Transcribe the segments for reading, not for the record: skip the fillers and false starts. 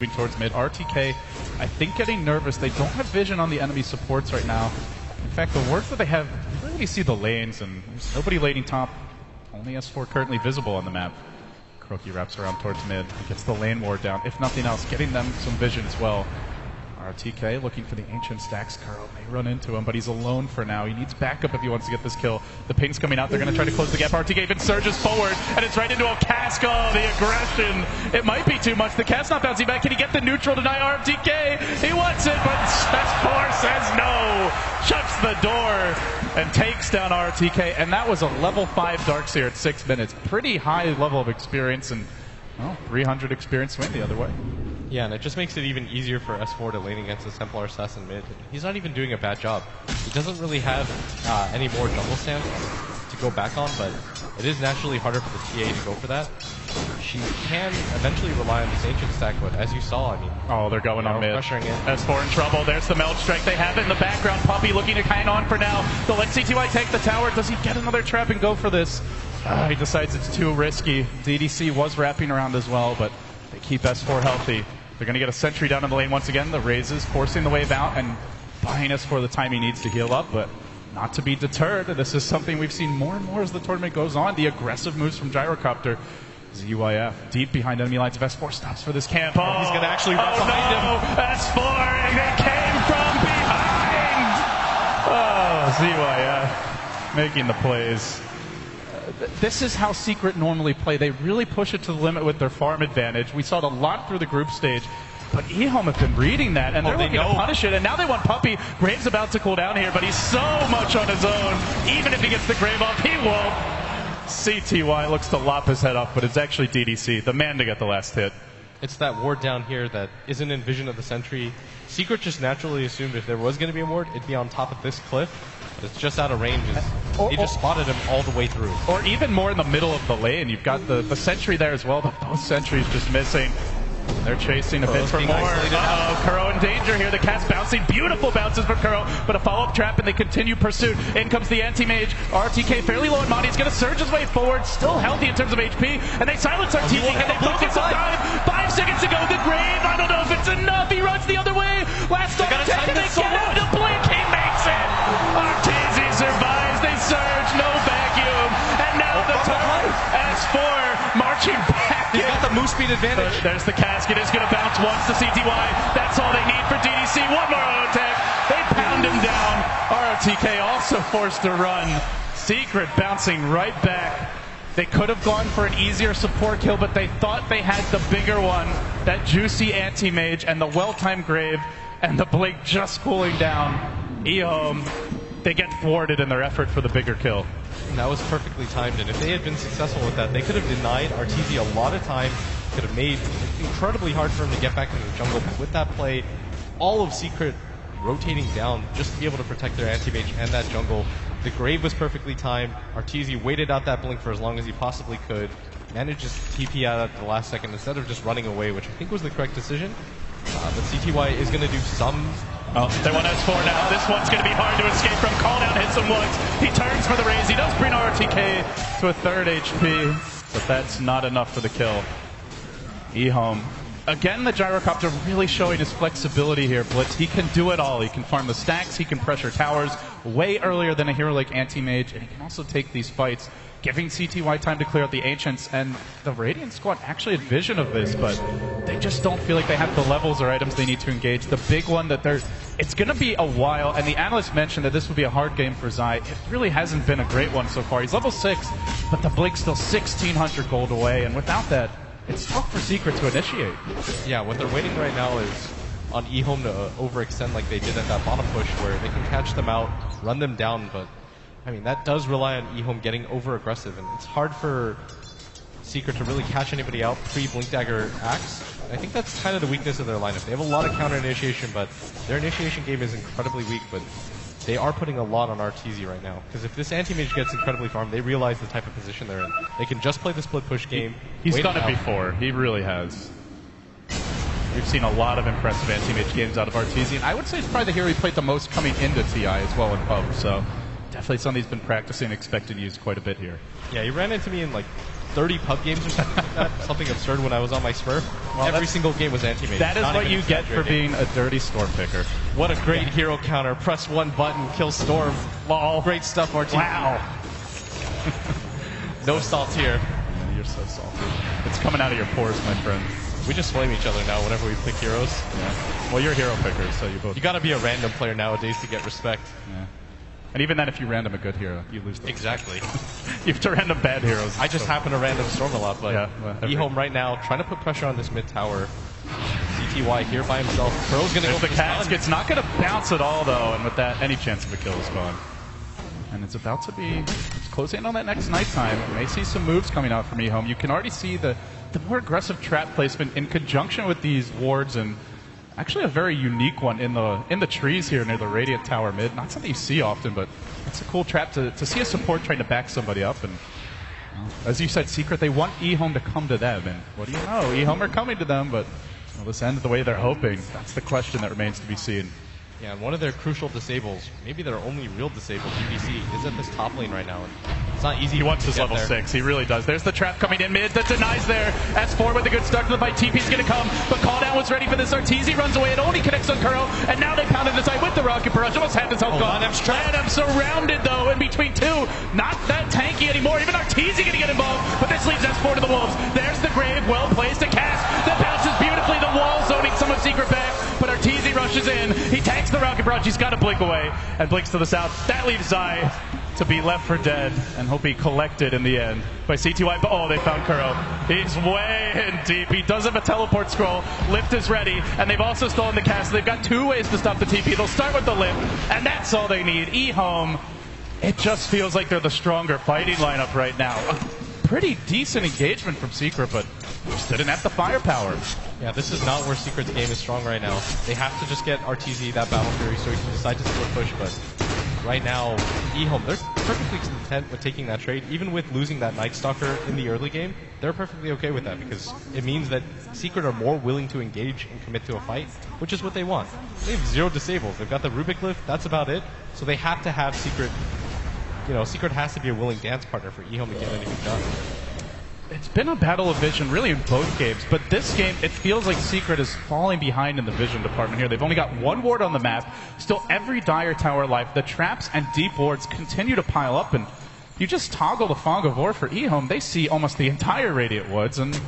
Moving towards mid. RTK, I think, getting nervous. They don't have vision on the enemy supports right now. In fact, the work that they have, you really see the lanes, and there's nobody laning top. Only S4 currently visible on the map. Kroki wraps around towards mid, gets the lane ward down. If nothing else, getting them some vision as well. RTK looking for the ancient stacks. Kuro may run into him, but he's alone for now. He needs backup if he wants to get this kill. The ping's coming out. They're going to try to close the gap. RTK even surges forward, and it's right into a cask. Oh, the aggression. It might be too much. The cat's not bouncing back. Can he get the neutral to deny RTK? He wants it, but S4 says no. Shuts the door and takes down RTK. And that was a level 5 Darkseer at 6 minutes. Pretty high level of experience, and well, 300 experience swing the other way. Yeah, and it just makes it even easier for S4 to lane against the Templar Assassin mid. He's not even doing a bad job. He doesn't really have any more jungle stance to go back on, but it is naturally harder for the TA to go for that. She can eventually rely on this ancient stack, but as you saw, I mean... Oh, they're going on mid. Pressuring it. S4 in trouble. There's the meld strike. They have it in the background. Puppy looking to hang on for now. They'll let CTY take the tower. Does he get another trap and go for this? He decides it's too risky. DDC was wrapping around as well, but they keep S4 healthy. They're going to get a sentry down in the lane once again. The raises forcing the wave out and buying S4 the time he needs to heal up, but not to be deterred. This is something we've seen more and more as the tournament goes on. The aggressive moves from Gyrocopter. ZYF deep behind enemy lines. S4 stops for this camp. Oh, he's going to actually run behind him. S4, and they came from behind. Oh, ZYF making the plays. This is how Secret normally play. They really push it to the limit with their farm advantage. We saw it a lot through the group stage, but EHOM have been reading that, and they're looking to punish it, and now they want Puppy. Graves about to cool down here, but he's so much on his own. Even if he gets the Grave off, he won't. CTY looks to lop his head off, but it's actually DDC, the man to get the last hit. It's that ward down here that isn't in vision of the sentry. Secret just naturally assumed if there was going to be a ward, it'd be on top of this cliff. But it's just out of range. They just spotted him all the way through. Or even more in the middle of the lane. You've got the sentry there as well, but both sentries just missing. They're chasing a bit for more. Uh-oh, Kuro in danger here. The cat's bouncing. Beautiful bounces for Kuro, but a follow-up trap, and they continue pursuit. In comes the anti-mage. RTK fairly low on money. He's going to surge his way forward. Still healthy in terms of HP, and they silence RTK, and they focus on time. 5 seconds to go. The Grave, I don't know if it's enough. He runs the other way. Last on attack, and they get out to blink. He makes it. RTZ survives. They surge. No vacuum. And now the turn. S4 marching back. He's got the move speed advantage. There's the casket. It's going to bounce once to CTY. That's all they need for DDC. One more auto attack. They pound him down. RTK also forced to run. Secret bouncing right back. They could have gone for an easier support kill, but they thought they had the bigger one. That juicy anti-mage and the well-timed Grave and the Blink just cooling down. EHOM, they get thwarted in their effort for the bigger kill. And that was perfectly timed, and if they had been successful with that, they could have denied RTZ a lot of time, could have made it incredibly hard for him to get back into the jungle. But with that play, all of Secret rotating down just to be able to protect their anti-mage and that jungle. The Grave was perfectly timed. RTZ waited out that blink for as long as he possibly could, managed to TP out at the last second instead of just running away, which I think was the correct decision. But CTY is going to do some... Oh, they want S4 now. This one's going to be hard to escape from. Call down hits him once. He turns for the raise. He does bring RTK to a 3rd HP, but that's not enough for the kill. EHOM. Again, the Gyrocopter really showing his flexibility here, Blitz. He can do it all. He can farm the stacks. He can pressure towers way earlier than a hero like Anti-Mage, and he can also take these fights, giving CTY time to clear out the Ancients. And the Radiant squad actually had vision of this, but they just don't feel like they have the levels or items they need to engage. The big one that it's going to be a while, and the analyst mentioned that this would be a hard game for Zai. It really hasn't been a great one so far. He's level 6, but the Blink's still 1,600 gold away, and without that, it's tough for Secret to initiate. Yeah, what they're waiting right now is on EHOM to overextend like they did at that bottom push, where they can catch them out, run them down, but I mean, that does rely on EHOM getting over-aggressive, and it's hard for Secret to really catch anybody out pre-Blink Dagger Axe. I think that's kind of the weakness of their lineup. They have a lot of counter-initiation, but their initiation game is incredibly weak, but they are putting a lot on RTZ right now. Because if this anti-mage gets incredibly farmed, they realize the type of position they're in. They can just play the split push game. He's done it before. He really has. We've seen a lot of impressive anti-mage games out of RTZ, and I would say it's probably the hero he played the most coming into TI as well in pub, so definitely something he's been practicing, expected to use quite a bit here. Yeah, he ran into me in like 30 pub games or something like that. Something absurd when I was on my Smurf. every single game was anti-mage. That is what you get for being a dirty Storm picker. What a great hero counter. Press one button, kill Storm. Lol. Great stuff, RT. Wow. No salt here. Yeah, you're so salty. It's coming out of your pores, my friend. We just flame each other now whenever we pick heroes. Yeah. Well, you're hero pickers, so you both... You gotta be a random player nowadays to get respect. Yeah. And even then, if you random a good hero, you lose them. Exactly. You have to random bad heroes. I just happen to random Storm a lot, but yeah, eHome right now trying to put pressure on this mid tower. CTY here by himself. Pearl's gonna go for the cask. It's not gonna bounce at all though, and with that, any chance of a kill is gone. And it's about to be closing in on that next nighttime. You may see some moves coming out from eHome. You can already see the more aggressive trap placement in conjunction with these wards, and actually a very unique one in the trees here near the Radiant Tower mid. Not something you see often, but it's a cool trap to see a support trying to back somebody up. And as you said, Secret, they want eHome to come to them. And what do you know? eHome are coming to them, but will this end the way they're hoping? That's the question that remains to be seen. Yeah, and one of their crucial disables, maybe their only real disabled, DPC, is at this top lane right now. And it's not easy. He wants his level 6. He really does. There's the trap coming in mid that denies there. S4 with a good start to the fight. TP's going to come, but Calldown was ready for this. Arteezy runs away. It only connects on Kuro, and now they pound it inside with the Rocket Barrage. Almost had his health gone. Adam's surrounded, though, in between two. Not that tanky anymore. Even Arteezy going to get involved, but this leaves S4 to the Wolves. There's the Grave. Well placed. A cast that bounces beautifully. The wall zoning some of Secret back, but Arteezy rushes in. He tanks the Rocket Barrage. He's got to blink away and blinks to the south. That leaves Zai to be left for dead and hope he collected in the end by CTY. But oh, they found Kuro. He's way in deep. He does have a teleport scroll. Lift is ready, and they've also stolen the cast. They've got 2 ways to stop the TP. They'll start with the lift, and that's all they need. eHome, it just feels like they're the stronger fighting lineup right now. A pretty decent engagement from Secret, but just didn't have the firepower. Yeah, this is not where Secret's game is strong right now. They have to just get Arteezy that Battle Fury so he can decide to split push, but right now, eHome, they're perfectly content with taking that trade. Even with losing that Night Stalker in the early game, they're perfectly okay with that because it means that Secret are more willing to engage and commit to a fight, which is what they want. They have 0 disables. They've got the Rubik lift, that's about it. So they have to have Secret, Secret has to be a willing dance partner for eHome to get anything done. It's been a battle of vision really in both games, but this game, it feels like Secret is falling behind in the vision department here. They've only got 1 ward on the map, still every Dire Tower alive. The traps and deep wards continue to pile up, and you just toggle the Fog of War for eHome, they see almost the entire Radiant Woods, and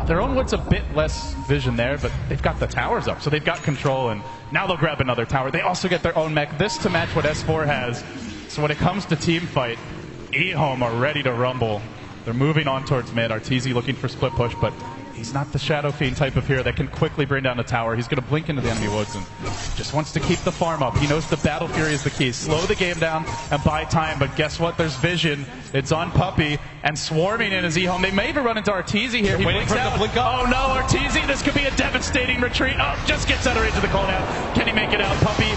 their own wood's a bit less vision there, but they've got the towers up, so they've got control, and now they'll grab another tower. They also get their own mech, this to match what S4 has. So when it comes to team fight, eHome are ready to rumble. They're moving on towards mid. Arteezy looking for split push, but he's not the Shadow Fiend type of hero that can quickly bring down the tower. He's going to blink into the enemy woods and just wants to keep the farm up. He knows the Battle Fury is the key. Slow the game down and buy time, but guess what? There's vision. It's on Puppey, and swarming in his eHome. They may even run into Arteezy here. He blinks out. Oh no, Arteezy, this could be a devastating retreat. Oh, just gets out of range of the call down. Can he make it out? Puppey,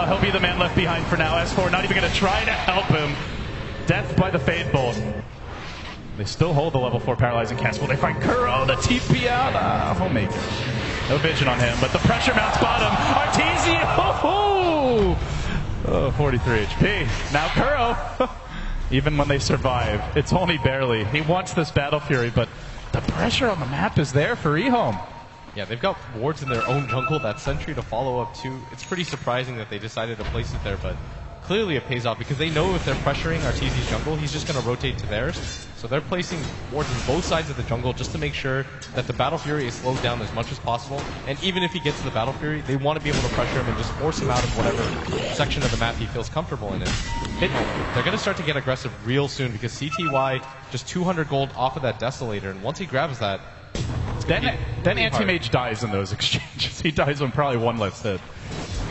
he'll be the man left behind for now. S4 not even going to try to help him. Death by the Fade Bolt. They still hold the level 4 paralyzing cast. Will they find Kuro? The TP out. Oh, maybe. No vision on him, but the pressure mounts bottom. Arteezy. Oh, 43 HP. Now Kuro. Even when they survive, it's only barely. He wants this Battle Fury, but the pressure on the map is there for eHome. Yeah, they've got wards in their own jungle. That sentry to follow up too. It's pretty surprising that they decided to place it there, but clearly it pays off because they know if they're pressuring Arteezy's jungle, he's just going to rotate to theirs. So they're placing wards on both sides of the jungle just to make sure that the Battle Fury is slowed down as much as possible. And even if he gets to the Battle Fury, they want to be able to pressure him and just force him out of whatever section of the map he feels comfortable in. They're going to start to get aggressive real soon because CTY just 200 gold off of that Desolator, and once he grabs that, then Anti-Mage dies in those exchanges. He dies on probably 1 less hit.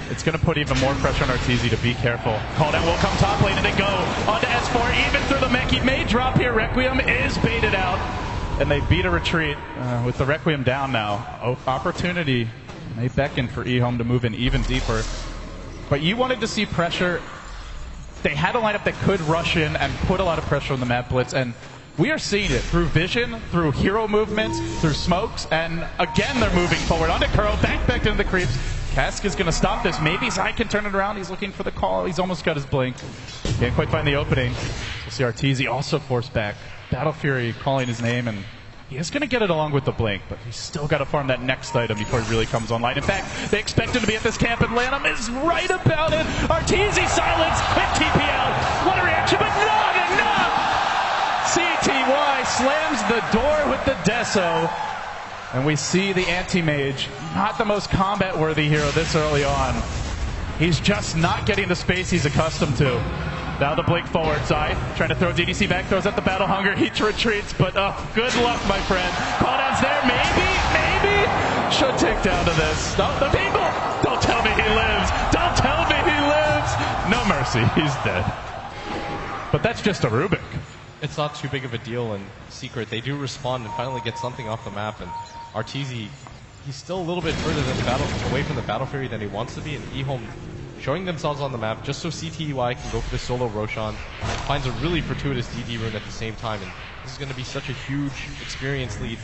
It's going to put even more pressure on Arteezy to be careful. Calldown will come top lane and they go onto S4 even through the mech. He may drop here. Requiem is baited out and they beat a retreat with the Requiem down now. Opportunity may beckon for eHome to move in even deeper. But you wanted to see pressure. They had a lineup that could rush in and put a lot of pressure on the map blitz, and we are seeing it through vision, through hero movements, through smokes, and again they're moving forward. Onto Kuro, back into the creeps. Cask is going to stop this. Maybe Zai can turn it around. He's looking for the call. He's almost got his blink. Can't quite find the opening. We'll see Arteezy also forced back. Battle Fury calling his name, and He is going to get it along with the Blink, but he's still got to farm that next item before he really comes online. In fact, they expect him to be at this camp, and Lanham is right about it. Arteezy silence, quick TP out. What a reaction, but not enough! CTY slams the door with the Deso, and we see the anti-mage, not the most combat-worthy hero this early on. He's just not getting the space he's accustomed to. Now the Blink forward side, trying to throw DDC back, throws at the Battle Hunger, he retreats, but good luck, my friend. Call-down's there, maybe? Should take down to this. No, the people! Don't tell me he lives! Don't tell me he lives! No mercy, he's dead. But that's just a Rubik. It's not too big of a deal in Secret. They do respond and finally get something off the map, and Arteezy, he's still a little bit further away from the Battle Fury than he wants to be, and eHome showing themselves on the map just so CTY can go for the solo Roshan. Finds a really fortuitous DD rune at the same time, and this is going to be such a huge experience lead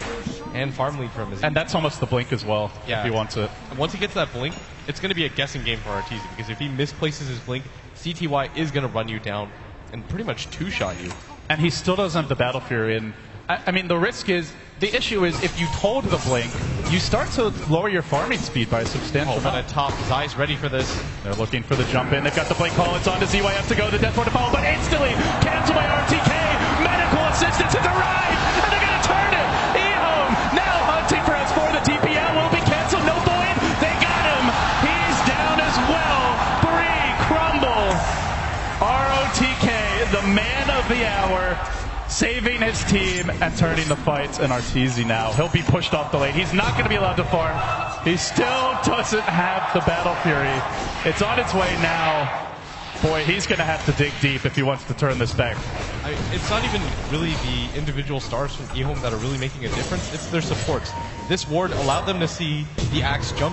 and farm lead for him. And that's almost the Blink as well, if he wants it. And once he gets that Blink, it's going to be a guessing game for Arteezy, because if he misplaces his Blink, CTY is going to run you down and pretty much two-shot you. And he still doesn't have the Battle Fury, and I mean, the risk is, the issue is, if you hold the Blink, you start to lower your farming speed by a substantial amount. But at top, Zai's ready for this. They're looking for the jump in. They've got the Blink call. It's on to ZYF to go. The Death Ward to follow, but instantly canceled by RTK. Medical assistance has arrived, and they're going to turn it. eHome now hunting for S4. The TPL will be canceled. No Void. They got him. He's down as well. 3 crumble. ROTK, the man of the hour, saving his team and turning the fights in Arteezy now. He'll be pushed off the lane. He's not going to be allowed to farm. He still doesn't have the Battle Fury. It's on its way now. Boy, he's going to have to dig deep if he wants to turn this back. It's not even really the individual stars from eHome that are really making a difference. It's their supports. This ward allowed them to see the Axe jump